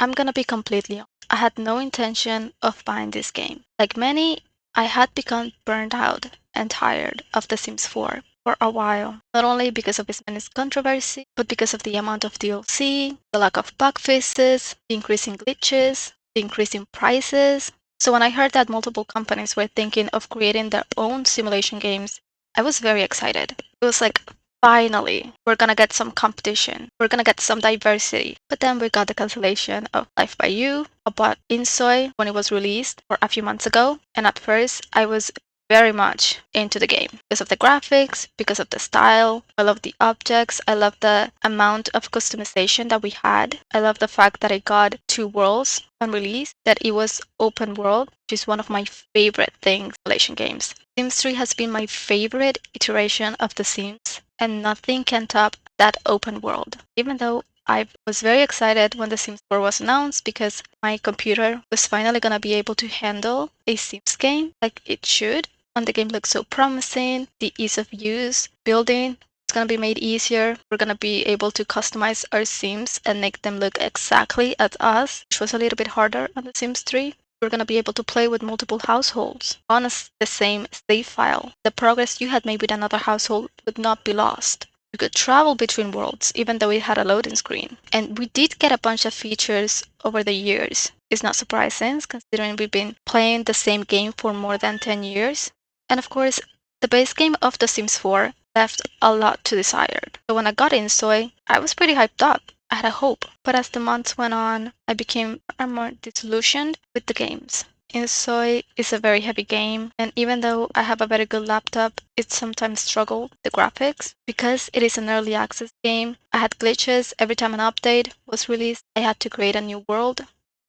I'm gonna be completely honest. I had no intention of buying this game. Like many, I had become burned out and tired of The Sims 4 for a while. Not only because of its many controversy, but because of the amount of DLC, the lack of bug fixes, the increasing glitches, the increasing prices. So when I heard that multiple companies were thinking of creating their own simulation games, I was very excited. It was like, finally, we're gonna get some competition. We're gonna get some diversity. But then we got the cancellation of Life by You, about inzoi when it was released or a few months ago. And at first, I was very much into the game because of the graphics, because of the style. I love the objects. I love the amount of customization that we had. I love the fact that I got 2 worlds on release, that it was open world, which is one of my favorite things in simulation games. Sims 3 has been my favorite iteration of The Sims, and nothing can top that open world. Even though I was very excited when The Sims 4 was announced because my computer was finally gonna be able to handle a Sims game like it should. And the game looks so promising, the ease of use, building, it's gonna be made easier. We're gonna be able to customize our Sims and make them look exactly as us, which was a little bit harder on The Sims 3. We're going to be able to play with multiple households on the same save file. The progress you had made with another household would not be lost. You could travel between worlds even though it had a loading screen. And we did get a bunch of features over the years. It's not surprising considering we've been playing the same game for more than 10 years. And of course, the base game of The Sims 4 left a lot to desired. So when I got inzoi, I was pretty hyped up. I had a hope, but as the months went on, I became more disillusioned with the games. inzoi is a very heavy game, and even though I have a very good laptop, it sometimes struggles with the graphics. Because it is an early access game, I had glitches every time an update was released. I had to create a new world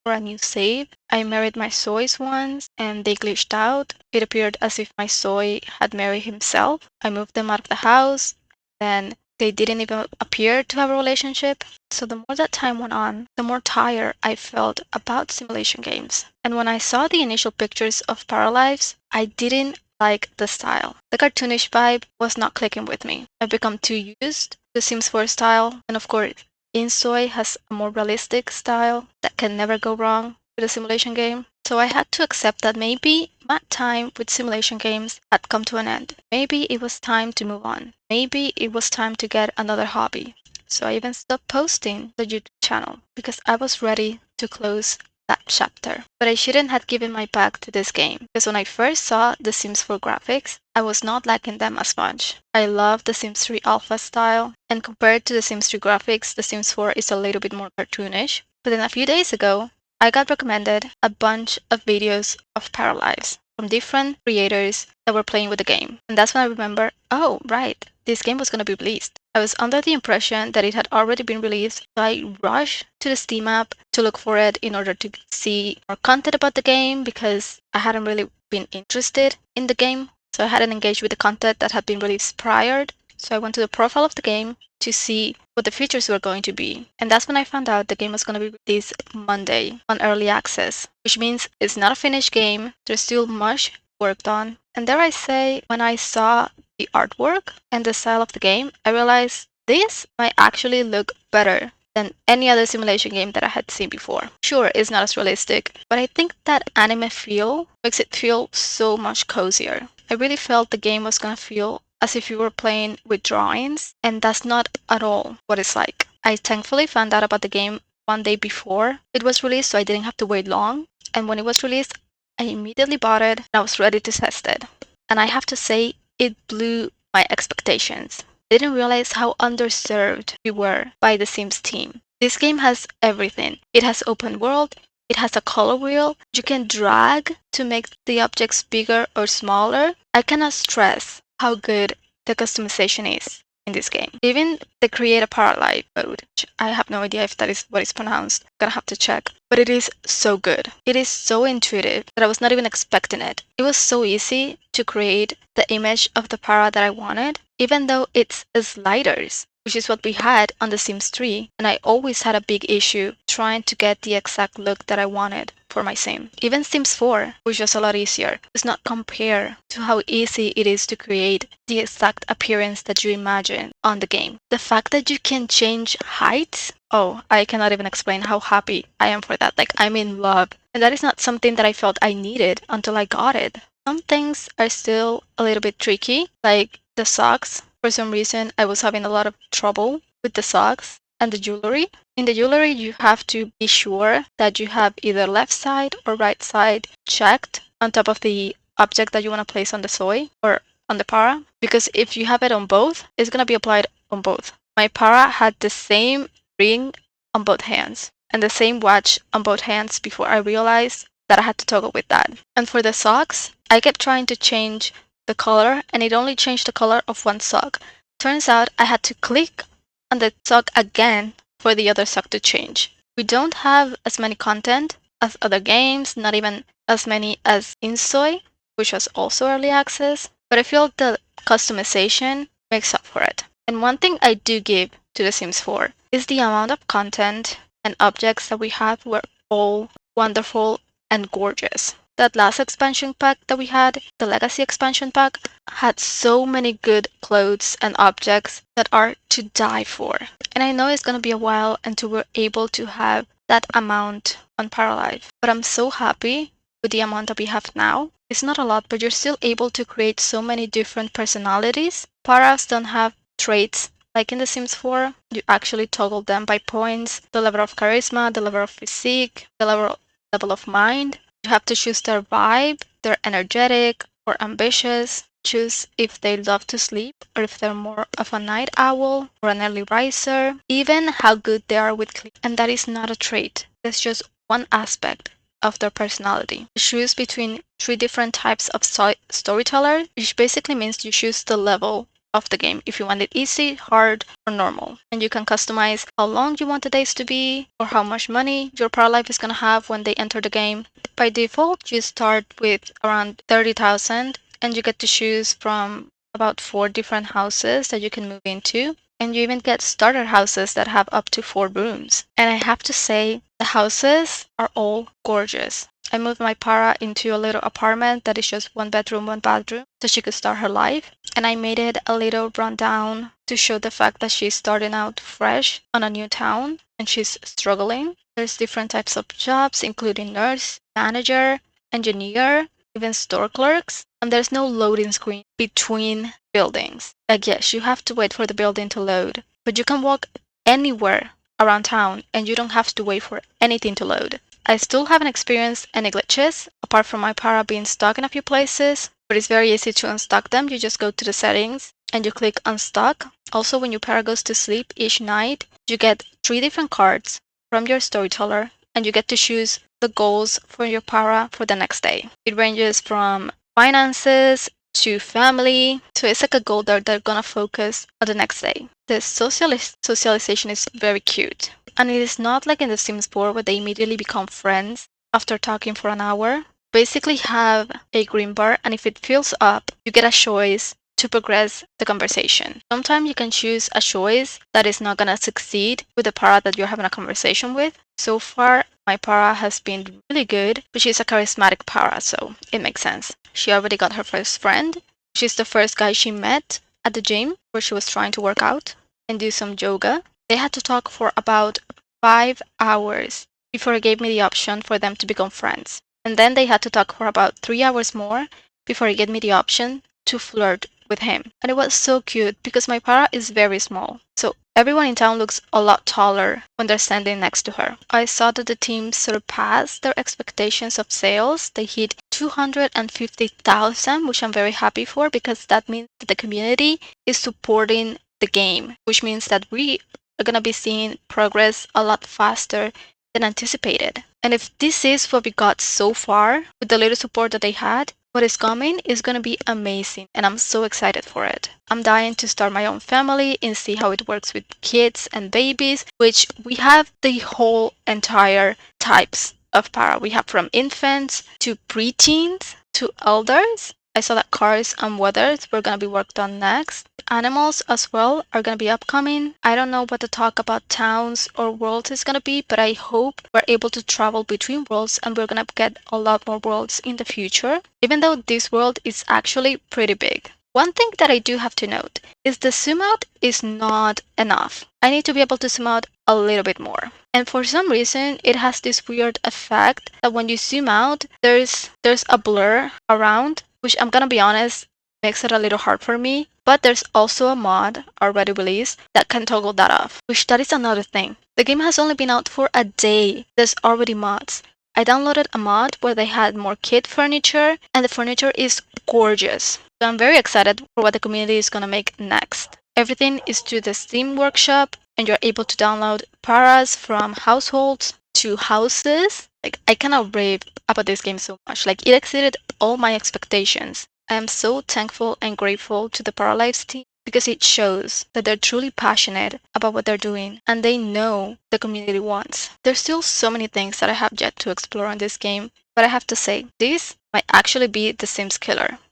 or a new save. I married my soys once, and they glitched out. It appeared as if my soy had married himself. I moved them out of the house, then they didn't even appear to have a relationship. So the more that time went on, the more tired I felt about simulation games. And when I saw the initial pictures of Paralives, I didn't like the style. The cartoonish vibe was not clicking with me. I've become too used to the Sims 4 style, and of course, inzoi has a more realistic style that can never go wrong with a simulation game. So I had to accept that maybe my time with simulation games had come to an end. Maybe it was time to move on. Maybe it was time to get another hobby. So I even stopped posting the YouTube channel because I was ready to close that chapter. But I shouldn't have given my back to this game because when I first saw the Sims 4 graphics, I was not liking them as much. I love the Sims 3 alpha style, and compared to the Sims 3 graphics, the Sims 4 is a little bit more cartoonish. But then a few days ago, I got recommended a bunch of videos of Paralives from different creators that were playing with the game. And that's when I remember, oh, right, this game was going to be released. I was under the impression that it had already been released, so I rushed to the Steam app to look for it in order to see more content about the game because I hadn't really been interested in the game. So I hadn't engaged with the content that had been released prior. So I went to the profile of the game to see what the features were going to be. And that's when I found out the game was going to be released Monday on early access, which means it's not a finished game. There's still much worked on. And dare I say, when I saw the artwork and the style of the game, I realized this might actually look better than any other simulation game that I had seen before. Sure, it's not as realistic, but I think that anime feel makes it feel so much cozier. I really felt the game was gonna feel as if you were playing with drawings, and that's not at all what it's like. I thankfully found out about the game one day before it was released, so I didn't have to wait long. And when it was released, I immediately bought it and I was ready to test it. And I have to say, it blew my expectations. I didn't realize how underserved we were by the Sims team. This game has everything. It has open world, it has a color wheel, you can drag to make the objects bigger or smaller. I cannot stress how good the customization is in this game. Even the create a Paralive mode, which I have no idea if that is what it's pronounced. I'm gonna have to check. But it is so good. It is so intuitive that I was not even expecting it. It was so easy to create the image of the para that I wanted, even though it's sliders, which is what we had on The Sims 3, and I always had a big issue trying to get the exact look that I wanted for my sim. Even Sims 4, which was a lot easier, does not compare to how easy it is to create the exact appearance that you imagine on the game. The fact that you can change heights oh, I cannot even explain how happy I am for that. Like, I'm in love. And that is not something that I felt I needed until I got it. Some things are still a little bit tricky, like the socks. For some reason, I was having a lot of trouble with the socks and the jewelry. In the jewelry, you have to be sure that you have either left side or right side checked on top of the object that you want to place on the soy or on the para. Because if you have it on both, it's going to be applied on both. My para had the same ring on both hands and the same watch on both hands before I realized that I had to toggle with that. And for the socks, I kept trying to change the color and it only changed the color of one sock. Turns out I had to click on the sock again for the other sock to change. We don't have as many content as other games, not even as many as inzoi, which was also early access, but I feel the customization makes up for it. And one thing I do give to The Sims 4 is the amount of content and objects that we have were all wonderful and gorgeous. That last expansion pack that we had, the Legacy expansion pack, had so many good clothes and objects that are to die for. And I know it's gonna be a while until we're able to have that amount on Paralive, but I'm so happy with the amount that we have now. It's not a lot, but you're still able to create so many different personalities. Paras don't have traits like in The Sims 4. You actually toggle them by points, the level of charisma, the level of physique, the level of mind. You have to choose their vibe, they're energetic or ambitious, choose if they love to sleep or if they're more of a night owl or an early riser, even how good they are with cleaning. And that is not a trait, it's just one aspect of their personality. You choose between 3 different types of storyteller, which basically means you choose the level of the game, if you want it easy, hard, or normal. And you can customize how long you want the days to be or how much money your Paralife is going to have when they enter the game. By default, you start with around 30,000 and you get to choose from about 4 different houses that you can move into. And you even get starter houses that have up to 4 rooms. And I have to say, the houses are all gorgeous. I moved my para into a little apartment that is just 1 bedroom, 1 bathroom, so she could start her life. And I made it a little rundown to show the fact that she's starting out fresh on a new town and she's struggling. There's different types of jobs, including nurse, manager, engineer, even store clerks. And there's no loading screen between buildings. Like, yes, you have to wait for the building to load, but you can walk anywhere around town and you don't have to wait for anything to load. I still haven't experienced any glitches, apart from my para being stuck in a few places, but it's very easy to unstuck them. You just go to the settings and you click unstuck. Also, when your para goes to sleep each night, you get 3 different cards from your storyteller and you get to choose the goals for your para for the next day. It ranges from finances to family, so it's like a goal that they're gonna focus on the next day. The socialization is very cute. And it is not like in The Sims 4 where they immediately become friends after talking for an hour. Basically have a green bar and if it fills up, you get a choice to progress the conversation. Sometimes you can choose a choice that is not gonna succeed with the para that you're having a conversation with. So far, my para has been really good, but she's a charismatic para, so it makes sense. She already got her first friend. She's the first guy she met at the gym where she was trying to work out and do some yoga. They had to talk for about 5 hours before it gave me the option for them to become friends. And then they had to talk for about 3 hours more before it gave me the option to flirt with him. And it was so cute because my para is very small. So everyone in town looks a lot taller when they're standing next to her. I saw that the team surpassed their expectations of sales. They hit 250,000, which I'm very happy for because that means that the community is supporting the game, which means that we are going to be seeing progress a lot faster than anticipated. And if this is what we got so far with the little support that they had, what is coming is going to be amazing and I'm so excited for it. I'm dying to start my own family and see how it works with kids and babies, which we have the whole entire types of para. We have from infants to preteens to elders. I saw that cars and weathers were going to be worked on next. Animals as well are going to be upcoming. I don't know what the talk about towns or worlds is going to be, but I hope we're able to travel between worlds and we're going to get a lot more worlds in the future, even though this world is actually pretty big. One thing that I do have to note is the zoom out is not enough. I need to be able to zoom out a little bit more. And for some reason, it has this weird effect that when you zoom out, there's a blur around, which I'm gonna be honest, makes it a little hard for me. But there's also a mod already released that can toggle that off, which that is another thing. The game has only been out for a day. There's already mods. I downloaded a mod where they had more kid furniture, and the furniture is gorgeous. So I'm very excited for what the community is gonna make next. Everything is through the Steam Workshop, and you're able to download paras from households to houses. Like, I cannot rave about this game so much. Like, it exceeded all my expectations. I am so thankful and grateful to the Paralives team because it shows that they're truly passionate about what they're doing and they know the community wants. There's still so many things that I have yet to explore on this game, but I have to say, this might actually be the Sims killer.